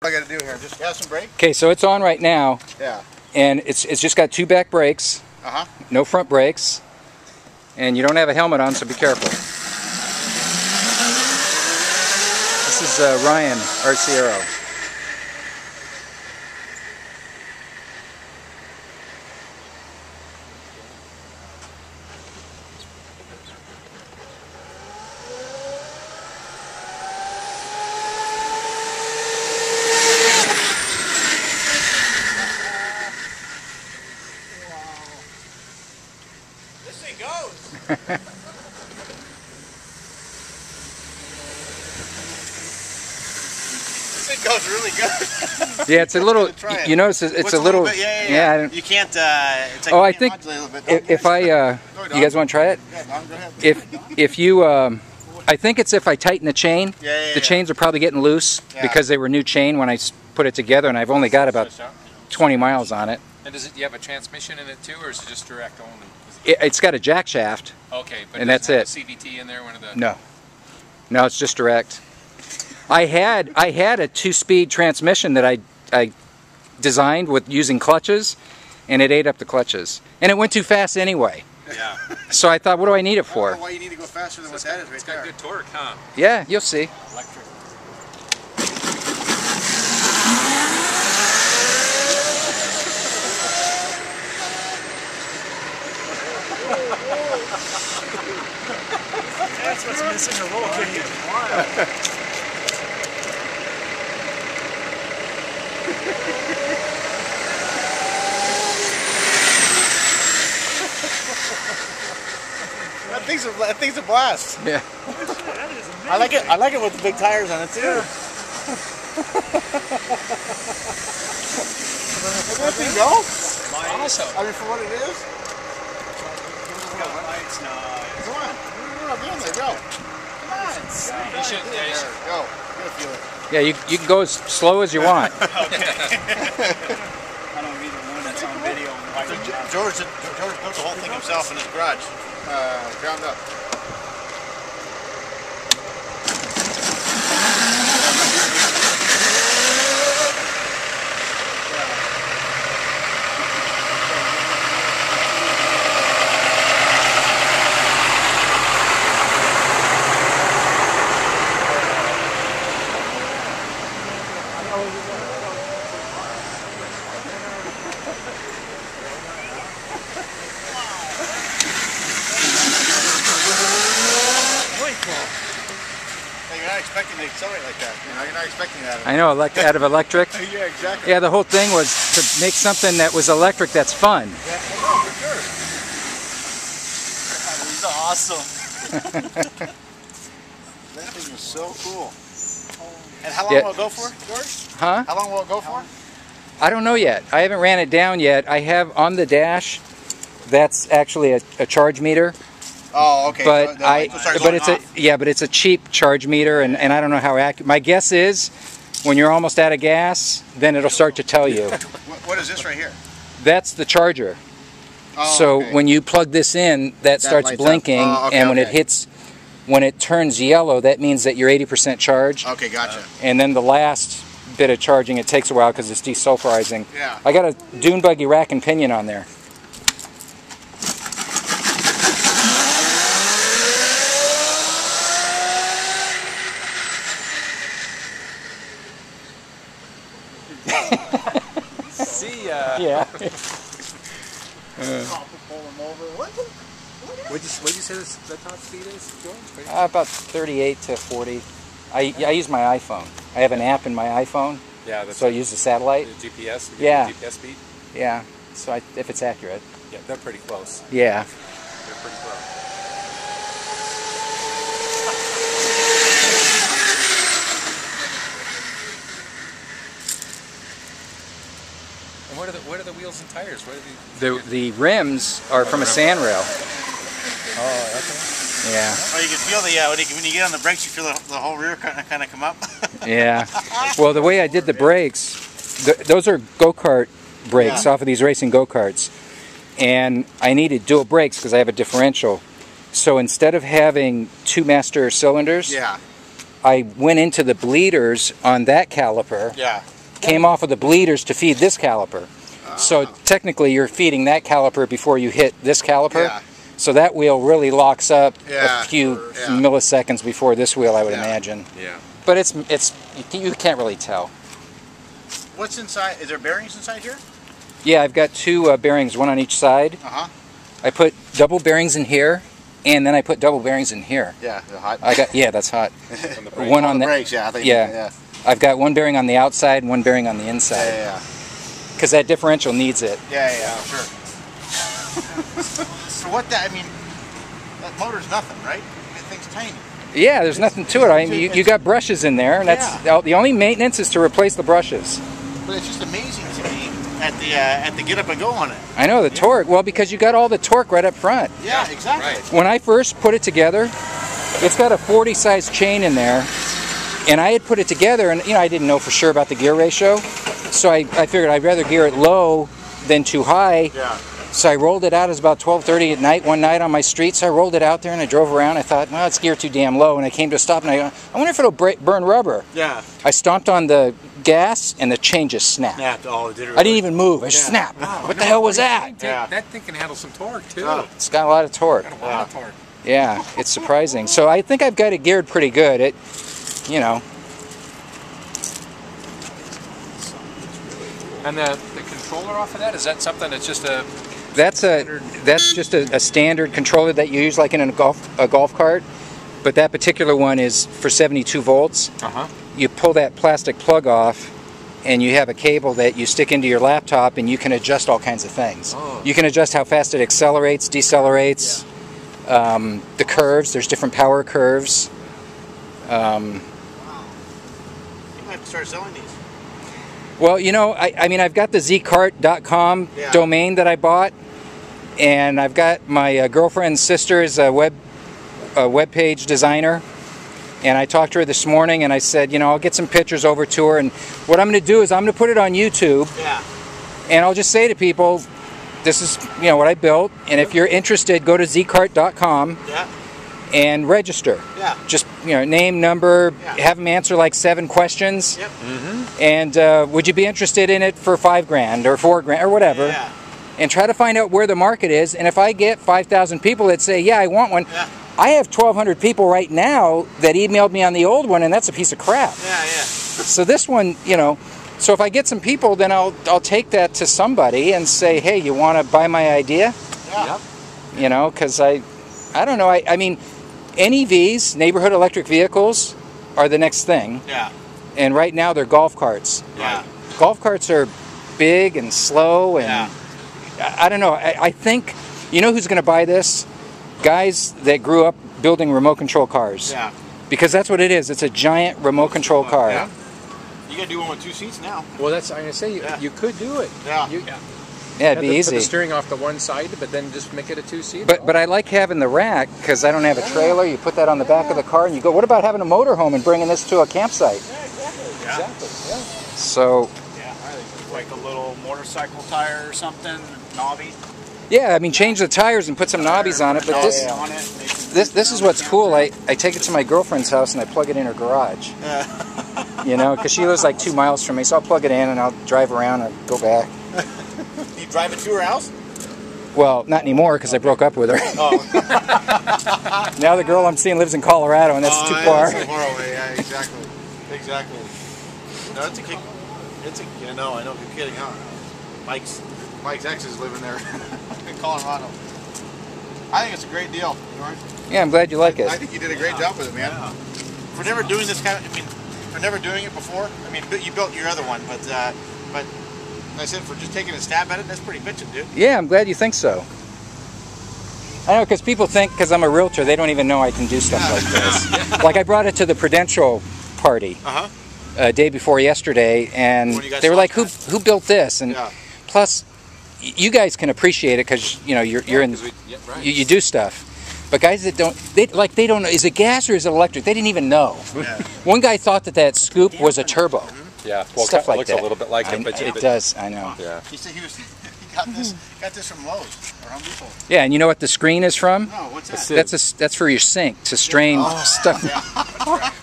I got to do here? Just have some brake? Okay, so it's on right now. Yeah. And it's just got 2 back brakes. Uh-huh. No front brakes. And you don't have a helmet on, so be careful. This is Ryan Arciero. This thing goes. This thing goes really good. Yeah, it's a little. You notice it's a little. Yeah. You can't. It's like I think if I, you guys want to try it? Yeah, Don, go ahead. If you, I think it's if I tighten the chain. The chains are probably getting loose because they were new chain when I put it together, and I've only got about 20 miles on it. And does it? Do you have a transmission in it too, or is it just direct only? It's got a jack shaft. Okay, but and that's it. CVT in there, one of the. No, it's just direct. I had a 2-speed transmission that I designed with using clutches, and it ate up the clutches, and it went too fast anyway. Yeah. So I thought, what do I need it for? I don't know why you need to go faster than what that is right there. It's got good torque, huh? Yeah, you'll see. Electric. That's what's missing, a roll cage. That thing's a blast. Yeah. I like it. I like it with the big tires on it too. Look at that thing go. Awesome. I mean, for what it is. Come on. Go. Come on. You should. Go. You'll feel it. Yeah, you can go as slow as you want. I don't need one that's on video. George built the whole thing himself in his garage, ground up. You're not expecting to accelerate like that. You know, you're not expecting that. I know, out of electric. Yeah, exactly. Yeah, the whole thing was to make something that was electric that's fun. Yeah, no, for sure. He's awesome. That thing is so cool. And how long will it go for, George? Huh? How long will it go for? I don't know yet. I haven't ran it down yet. I have on the dash, that's actually a charge meter. Oh, okay. But but it's a cheap charge meter, and I don't know how accurate. My guess is, when you're almost out of gas, then it'll start to tell you. What is this right here? That's the charger. Oh, so okay. when you plug this in, that starts lights blinking, up. Oh, okay, and when it turns yellow, that means that you're 80% charged. Okay, gotcha. And then the last bit of charging, it takes a while because it's desulfurizing. Yeah. I got a dune buggy rack and pinion on there. See ya. Yeah. What'd you say the top speed is, George? About 38 to 40. I use my iPhone. I have an app in my iPhone. Yeah. That's so I use the satellite. The GPS. Yeah. GPS speed. Yeah. So if it's accurate. Yeah, they're pretty close. Yeah. They're pretty close. And what are the wheels and tires? What are The rims are from a sand rail. Oh, okay. Yeah. Oh, you can feel the when you get on the brakes, you feel the whole rear kind of come up. Yeah. Well, the way I did the brakes, those are go-kart brakes off of these racing go-karts, and I needed dual brakes because I have a differential. So instead of having 2 master cylinders, Yeah. I went into the bleeders on that caliper. Yeah. came off of the bleeders to feed this caliper. So technically you're feeding that caliper before you hit this caliper. Yeah. So that wheel really locks up Yeah. a few milliseconds before this wheel, I would imagine. Yeah. But you can't really tell. What's inside? Is there bearings inside here? Yeah, I've got two bearings, one on each side. I put double bearings in here, and then I put double bearings in here. Yeah, they're hot. That's hot. One on the brakes. Yeah, I think yeah. I've got one bearing on the outside and one bearing on the inside. Yeah. Because that differential needs it. Yeah, sure. So what that? I mean, that motor's nothing, right? That thing's tiny. Yeah, there's nothing to it. I mean, you got brushes in there, and that's the only maintenance is to replace the brushes. But it's just amazing to me at the get up and go on it. I know the torque. Well, because you got all the torque right up front. Yeah, exactly. Right. When I first put it together, it's got a 40 size chain in there, and I had put it together, and I didn't know for sure about the gear ratio, so I figured I'd rather gear it low than too high. Yeah. So I rolled it out. It was about 12:30 at night one night on my street. So I rolled it out there and I drove around. I thought, well, it's geared too damn low. And I came to a stop and I wonder if it'll burn rubber. Yeah. I stomped on the gas and the chain just snapped. Oh, it did. I didn't even move. I just snapped. Wow, what the hell was that? That thing can handle some torque too. It's got a lot of torque. Got a lot of torque. Yeah, it's surprising. So I think I've got it geared pretty good. And the controller off of that, is that something that's just a... That's just a standard controller that you use like in a golf cart, but that particular one is for 72 volts. You pull that plastic plug off, and you have a cable that you stick into your laptop, and you can adjust all kinds of things. You can adjust how fast it accelerates, decelerates, the curves. There's different power curves. You might have to start selling these. Well, I mean, I've got the ZKart.com domain that I bought, and I've got my girlfriend's sister's web page designer, and I talked to her this morning, and I said, I'll get some pictures over to her, and what I'm going to do is I'm going to put it on YouTube, and I'll just say to people, this is, what I built, and if you're interested, go to ZKart.com. And register. Just name, number, have them answer like 7 questions. And would you be interested in it for $5,000 or $4,000 or whatever? And try to find out where the market is. And if I get 5,000 people that say, yeah, I want one, I have 1,200 people right now that emailed me on the old one, and that's a piece of crap. So this one, so if I get some people, then I'll take that to somebody and say, hey, you want to buy my idea? Because I don't know. I mean, NEVs, neighborhood electric vehicles, are the next thing. And right now they're golf carts. Golf carts are big and slow, and I don't know. I think, who's going to buy this? Guys that grew up building remote control cars. Because that's what it is. It's a giant remote control car. You got to do one with 2 seats now. Well, I'm going to say, you could do it. Yeah, it'd be easy. Put the steering off to one side, but then just make it a 2-seater. But I like having the rack because I don't have a trailer. You put that on the back of the car and you go, what about having a motorhome and bringing this to a campsite? Exactly. So... like a little motorcycle tire or something, knobby. Yeah, I mean, change the tires and put some knobbies on it. But this is what's cool. I take it to my girlfriend's house and I plug it in her garage. Because she lives like 2 miles from me. So I'll plug it in and I'll drive around and go back. You drive it to her house? Well, not anymore because I broke up with her. Now the girl I'm seeing lives in Colorado, and that's too far. That's too far away. Yeah, exactly. No, it's a kick. I know if you're kidding, huh? Mike's ex is living there in Colorado. I think it's a great deal, George. Yeah, I'm glad you like it. I think you did a great job with it, man. For never doing this for never doing it before. I mean, you built your other one, but I said for just taking a stab at it, that's pretty bitchin', dude. Yeah, I'm glad you think so. I know, because people think because I'm a realtor, they don't even know I can do stuff like this. Like I brought it to the Prudential party day before yesterday, and they were like, "Who built this?" And plus, you guys can appreciate it because you're in, you do stuff. But guys that don't know, is it gas or is it electric? They didn't even know. One guy thought that scoop was a turbo. Yeah, well, stuff it like looks that. a little bit like it, but it does. I know. Yeah. He said he got this from Lowe's or Home Depot. Yeah, and you know what the screen is from? No, what's that? That's for your sink to strain stuff.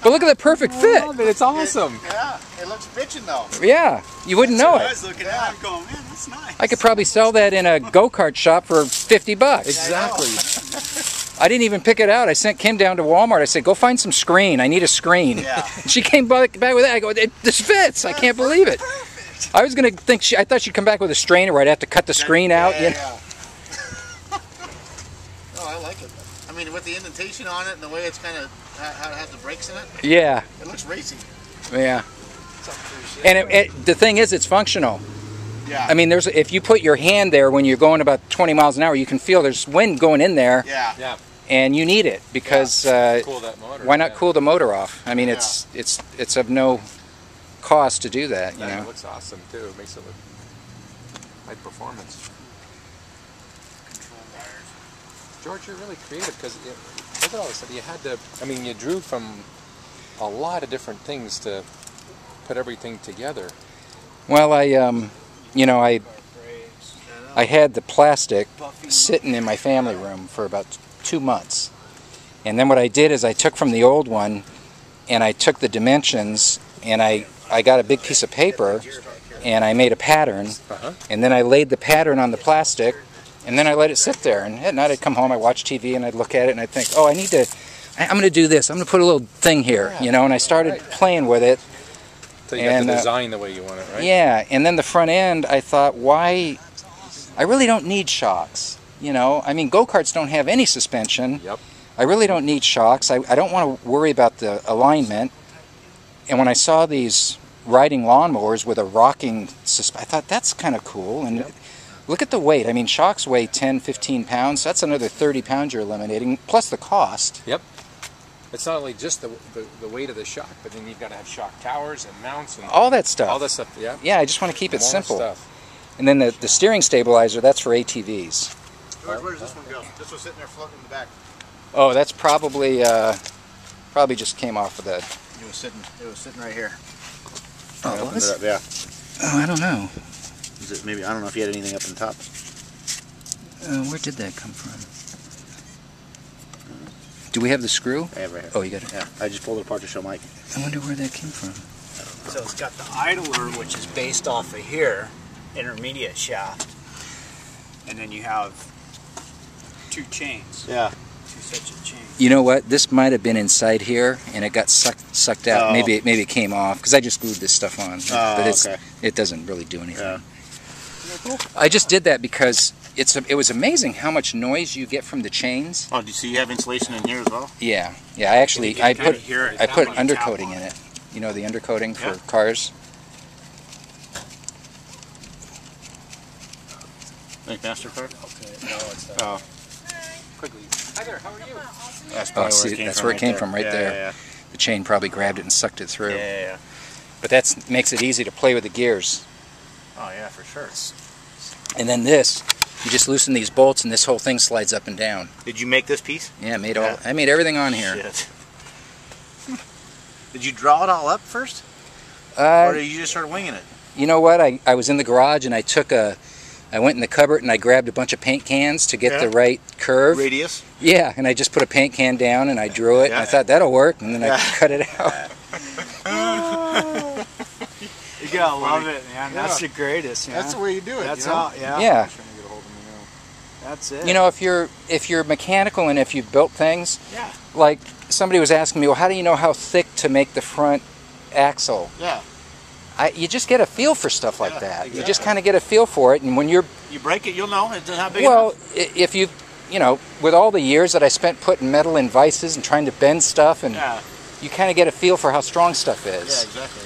But look at the perfect fit. It's awesome. It looks bitchin' though. Yeah, you wouldn't know I it. was looking at it going, man, that's nice. I could probably sell that in a go-kart shop for $50. Exactly. I didn't even pick it out. I sent Kim down to Walmart. I said, go find some screen. I need a screen. Yeah. And she came back with that. I go, this fits. I can't believe it. I was going to think, I thought she'd come back with a strainer where I'd have to cut the screen out. Yeah, yeah. Oh, I like it. I mean, with the indentation on it and the way it's kind of, how it has the brakes in it. Yeah. It looks racy. Yeah. And the thing is, it's functional. Yeah. I mean, if you put your hand there when you're going about 20 miles an hour, you can feel there's wind going in there. Yeah. Yeah. And you need it because Cool that motor. why not cool the motor off? I mean, it's of no cost to do that. You know. It looks awesome too. It makes it look high performance. George, you're really creative because look at all this stuff. You had to. I mean, you drew from a lot of different things to put everything together. Well, I had the plastic sitting in my family room for about 2 months. And then what I did is I took from the old one and I took the dimensions and I got a big piece of paper and I made a pattern. And then I laid the pattern on the plastic and then I let it sit there. And at night I'd come home, I'd watch TV and I'd look at it and I'd think, oh, I'm going to do this. I'm going to put a little thing here, you know, and I started playing with it. So you got the design the way you want it, right? Yeah, and then the front end, I thought, why? I really don't need shocks. You know, I mean, go-karts don't have any suspension. Yep. I really don't need shocks. I don't want to worry about the alignment. And when I saw these riding lawnmowers with a rocking suspension, I thought, that's kind of cool. And look at the weight. I mean, shocks weigh 10, 15 pounds. That's another 30 pounds you're eliminating, plus the cost. Yep. It's not only just the weight of the shock, but then you've got to have shock towers and mounts and all that stuff. All that stuff, yeah. Yeah, I just want to keep it More simple. Stuff. And then the steering stabilizer, that's for ATVs. George, where does this one go? This one's sitting there floating in the back. Oh, that's probably just came off of that. It was sitting right here. Oh, it was? Yeah. Oh, I don't know. Is it maybe, I don't know if you had anything up on top. Where did that come from? Do we have the screw? I have right here. Oh, you got it? Yeah, I just pulled it apart to show Mike. I wonder where that came from. So it's got the idler, which is based off of here, intermediate shaft. And then you have 2 chains. Yeah. 2 sets of chains. You know what? This might have been inside here, and it got sucked out. Oh. Maybe it came off because I just glued this stuff on. Oh, but okay. It doesn't really do anything. Yeah. I just did that because it was amazing how much noise you get from the chains. Oh, do you see you have insulation in here as well? Yeah. Yeah. I actually You can kinda hear it I put when you tap undercoating on in it. You know the undercoating for Yeah. cars. Like MasterCard? Okay, no, it's not. Oh. Quickly. Hi there, how are you? That's Oh, probably see, that's where it came from, right there. Yeah, The chain probably grabbed it and sucked it through. yeah. But that makes it easy to play with the gears. Oh yeah, for sure. And then this, you just loosen these bolts and this whole thing slides up and down. Did you make this piece? Yeah, Yeah. I made everything on here. Shit. Did you draw it all up first? Or did you just start winging it? You know what? I was in the garage and I went in the cupboard and I grabbed a bunch of paint cans to get the right curve. Radius? Yeah, and I just put a paint can down and I drew it and I thought that'll work, and then I cut it out. You gotta love it, man. That's the greatest, man. That's the way you do it. That's you know? how, yeah. Yeah. That's it. You know, if you're mechanical and if you've built things, Yeah. like somebody was asking me, well, how do you know how thick to make the front axle? Yeah. You just get a feel for stuff like that. Exactly. You just kind of get a feel for it, and when you're You break it, you'll know. It's not big well, enough. if you know, with all the years that I spent putting metal in vices and trying to bend stuff, and you kind of get a feel for how strong stuff is. Yeah, exactly.